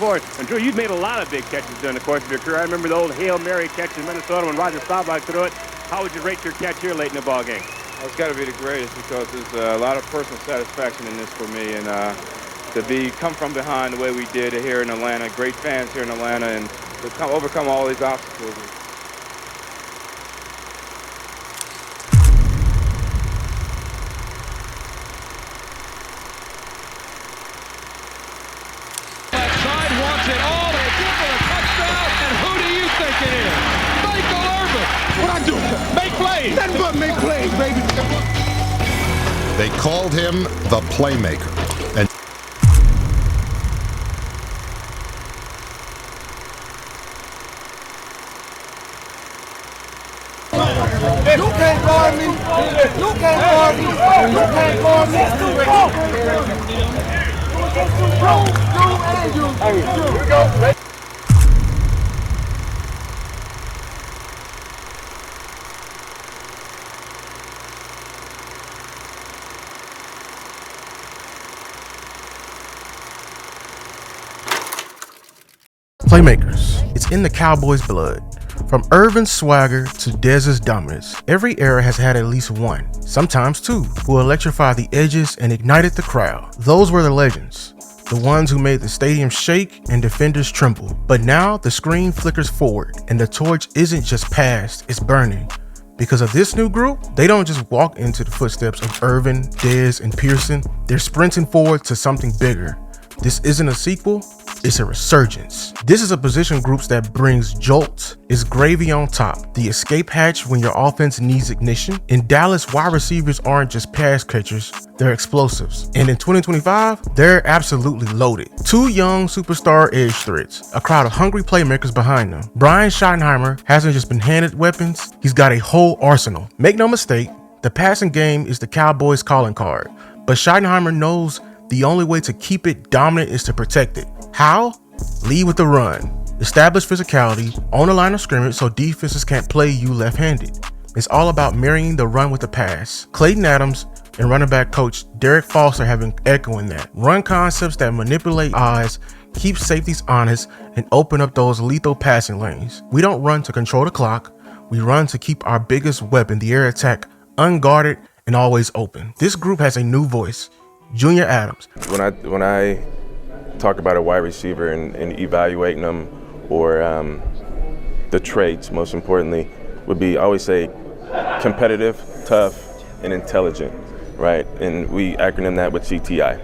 forth. And Drew, you've made a lot of big catches during the course of your career. I remember the old Hail Mary catch in Minnesota when Roger Staubach threw it. How would you rate your catch here late in the ball game? It's got to be the greatest because there's a lot of personal satisfaction in this for me, and to come from behind the way we did here in Atlanta, great fans here in Atlanta, and to overcome all these obstacles. Nothing but make plays, baby. They called him the playmaker. And you can't guard me. You can't guard me. You can't guard me. Here we go. Playmakers. It's in the Cowboys' blood. From Irvin's swagger to Dez's dominance, every era has had at least one, sometimes two, who electrified the edges and ignited the crowd. Those were the legends, the ones who made the stadium shake and defenders tremble. But now the screen flickers forward and the torch isn't just passed, it's burning. Because of this new group, they don't just walk into the footsteps of Irvin, Dez, and Pearson, they're sprinting forward to something bigger. This isn't a sequel, it's a resurgence. This is a position groups that brings jolt, is gravy on top, the escape hatch when your offense needs ignition. In Dallas, wide receivers aren't just pass catchers, they're explosives. And in 2025, they're absolutely loaded. Two young superstar edge threats, a crowd of hungry playmakers behind them. Brian Schottenheimer hasn't just been handed weapons, he's got a whole arsenal. Make no mistake, the passing game is the Cowboys' calling card, but Schottenheimer knows the only way to keep it dominant is to protect it. How? Lead with the run. Establish physicality on the line of scrimmage so defenses can't play you left-handed. It's all about marrying the run with the pass. Clayton Adams and running back coach Derek Foster have been echoing that. Run concepts that manipulate eyes, keep safeties honest, and open up those lethal passing lanes. We don't run to control the clock. We run to keep our biggest weapon, the air attack, unguarded and always open. This group has a new voice. Junior Adams. When I talk about a wide receiver and evaluating them, or the traits, most importantly, would be, I always say, competitive, tough, and intelligent, right? And we acronym that with CTI.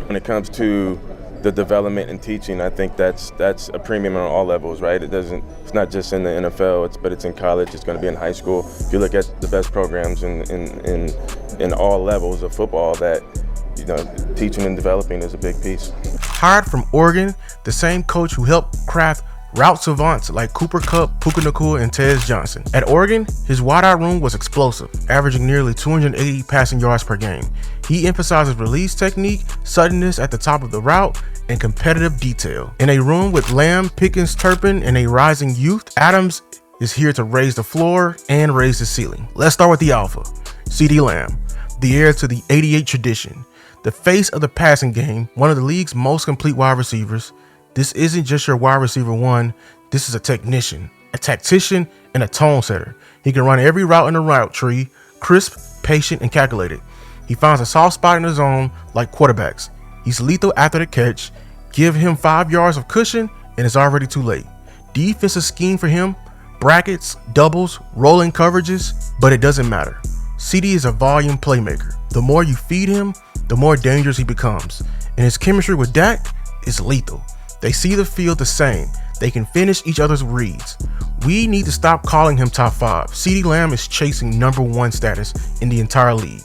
When it comes to the development and teaching, I think that's a premium on all levels, right? It's not just in the NFL, but it's in college, it's going to be in high school. If you look at the best programs in all levels of football, that teaching and developing is a big piece. Hired from Oregon, the same coach who helped craft route savants like Cooper Kupp, Puka Nacua, and Tez Johnson. At Oregon, his wideout room was explosive, averaging nearly 280 passing yards per game. He emphasizes release technique, suddenness at the top of the route, and competitive detail. In a room with Lamb, Pickens, Turpin, and a rising youth, Adams is here to raise the floor and raise the ceiling. Let's start with the alpha, CeeDee Lamb, the heir to the '88 tradition. The face of the passing game, one of the league's most complete wide receivers. This isn't just your wide receiver one, this is a technician, a tactician, and a tone setter. He can run every route in the route tree, crisp, patient, and calculated. He finds a soft spot in the zone like quarterbacks. He's lethal after the catch. Give him 5 yards of cushion and it's already too late. Defensive scheme for him, brackets, doubles, rolling coverages, but it doesn't matter. CeeDee is a volume playmaker. The more you feed him, the more dangerous he becomes. And his chemistry with Dak is lethal. They see the field the same. They can finish each other's reads. We need to stop calling him top 5. CeeDee Lamb is chasing #1 status in the entire league.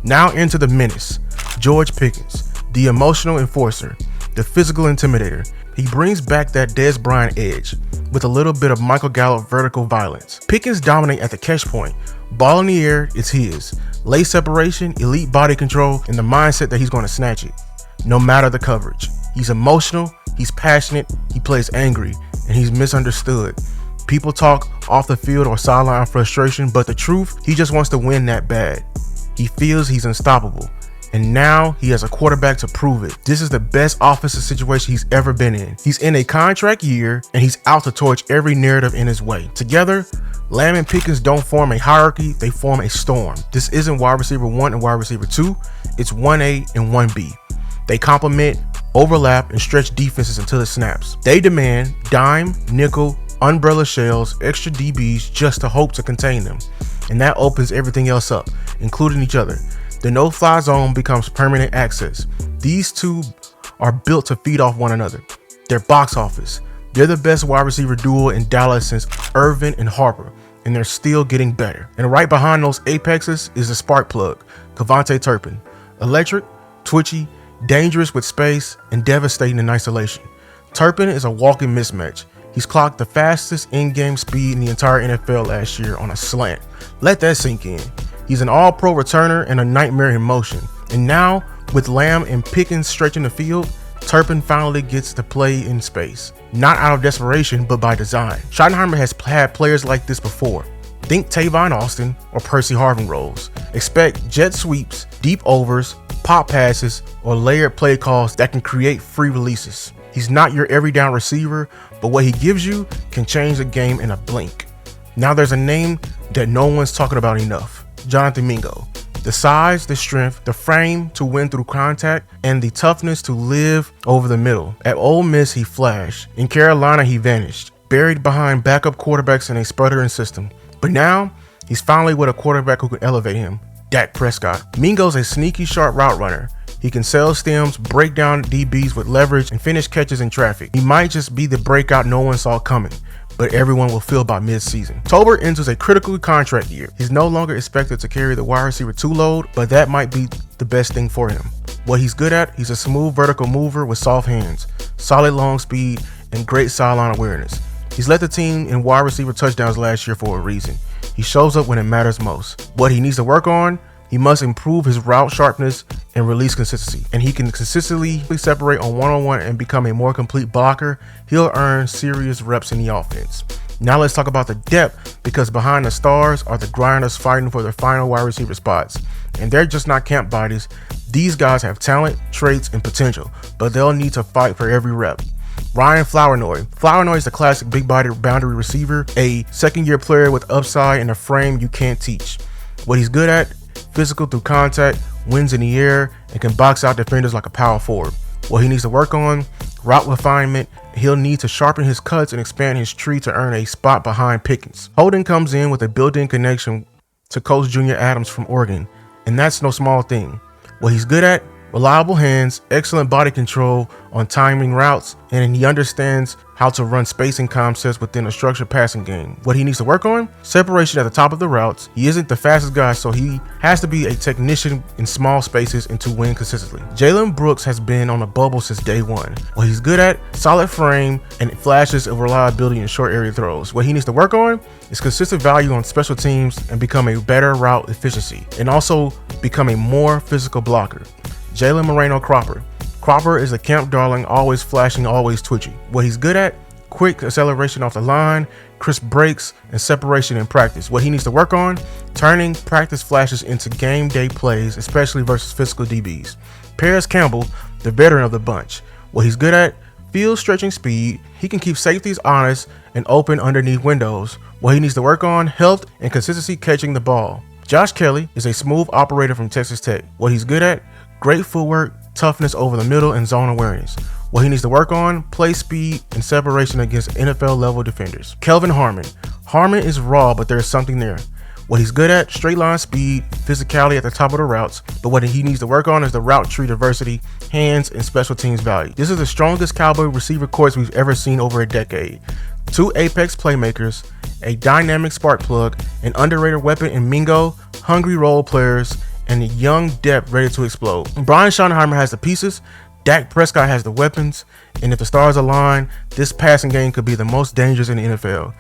Now into the menace. George Pickens, the emotional enforcer, the physical intimidator. He brings back that Dez Bryant edge with a little bit of Michael Gallup vertical violence. Pickens dominate at the catch point. Ball in the air is his. Lay separation, elite body control, and the mindset that he's going to snatch it, no matter the coverage. He's emotional, he's passionate, he plays angry, and he's misunderstood. People talk off the field or sideline frustration, but the truth, he just wants to win that bad. He feels he's unstoppable. and now he has a quarterback to prove it. This is the best offensive situation he's ever been in. He's in a contract year, and he's out to torch every narrative in his way. Together, Lamb and Pickens don't form a hierarchy, they form a storm. This isn't wide receiver 1 and wide receiver 2, it's 1A and 1B. They complement, overlap, and stretch defenses until it snaps. They demand dime, nickel, umbrella shells, extra DBs just to hope to contain them. And that opens everything else up, including each other. The no-fly zone becomes permanent access. These two are built to feed off one another. They're box office. They're the best wide receiver duo in Dallas since Irvin and Harper, and they're still getting better. And right behind those apexes is the Sparkplug, KaVontae Turpin. Electric, twitchy, dangerous with space, and devastating in isolation. Turpin is a walking mismatch. He's clocked the fastest in-game speed in the entire NFL last year on a slant. Let that sink in. He's an all-pro returner and a nightmare in motion. And now, with Lamb and Pickens stretching the field, Turpin finally gets to play in space. Not out of desperation, but by design. Schottenheimer has had players like this before. Think Tavon Austin or Percy Harvin roles. Expect jet sweeps, deep overs, pop passes, or layered play calls that can create free releases. He's not your every down receiver, but what he gives you can change the game in a blink. Now there's a name that no one's talking about enough. Jonathan Mingo. The size, the strength, the frame to win through contact, and the toughness to live over the middle. At Ole Miss, he flashed. In Carolina, he vanished, buried behind backup quarterbacks in a sputtering system. But now, he's finally with a quarterback who can elevate him, Dak Prescott. Mingo's a sneaky, sharp route runner. He can sell stems, break down DBs with leverage, and finish catches in traffic. He might just be the breakout no one saw coming, but everyone will feel by mid-season. Tolbert enters a critical contract year. He's no longer expected to carry the wide receiver 2 load, but that might be the best thing for him. What he's good at, he's a smooth vertical mover with soft hands, solid long speed, and great sideline awareness. He's led the team in wide receiver touchdowns last year for a reason. He shows up when it matters most. What he needs to work on, he must improve his route sharpness and release consistency. And he can consistently separate on one-on-one and become a more complete blocker. He'll earn serious reps in the offense. Now let's talk about the depth, because behind the stars are the grinders fighting for their final wide receiver spots. And they're just not camp bodies. These guys have talent, traits, and potential, but they'll need to fight for every rep. Ryan Flournoy. Flournoy is the classic big-body boundary receiver, a second-year player with upside and a frame you can't teach. What he's good at, physical through contact, wins in the air, and can box out defenders like a power forward. What he needs to work on, route refinement. He'll need to sharpen his cuts and expand his tree to earn a spot behind Pickens. Holden comes in with a built-in connection to Coach Junior Adams from Oregon, and that's no small thing. What he's good at, reliable hands, excellent body control on timing routes, and he understands how to run spacing concepts within a structured passing game. What he needs to work on, separation at the top of the routes. He isn't the fastest guy, so he has to be a technician in small spaces and to win consistently. Jalen Brooks has been on a bubble since day one. What he's good at, solid frame and flashes of reliability in short area throws. What he needs to work on is consistent value on special teams and become a better route efficiency, and also become a more physical blocker. Jalen Moreno Cropper. Cropper is a camp darling, always flashing, always twitchy. What he's good at, quick acceleration off the line, crisp breaks, and separation in practice. What he needs to work on, turning practice flashes into game day plays, especially versus physical DBs. Paris Campbell, the veteran of the bunch. What he's good at, field stretching speed. He can keep safeties honest and open underneath windows. What he needs to work on, health and consistency catching the ball. Josh Kelly is a smooth operator from Texas Tech. What he's good at, great footwork, toughness over the middle, and zone awareness. What he needs to work on, play speed and separation against NFL level defenders. Kelvin Harmon. Harmon is raw, but there's something there. What he's good at, straight line speed, physicality at the top of the routes, but what he needs to work on is the route tree diversity, hands, and special teams value. This is the strongest Cowboy receiver corps we've ever seen over a decade. 2 apex playmakers, a dynamic spark plug, an underrated weapon in Mingo, hungry role players, and a young depth ready to explode. Brian Schottenheimer has the pieces, Dak Prescott has the weapons, and if the stars align, this passing game could be the most dangerous in the NFL.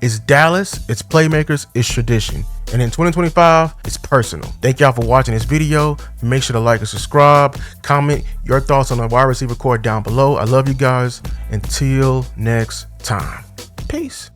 It's Dallas, it's playmakers, it's tradition. And in 2025, it's personal. Thank y'all for watching this video. Make sure to like and subscribe. Comment your thoughts on the wide receiver corps down below. I love you guys. Until next time. Peace.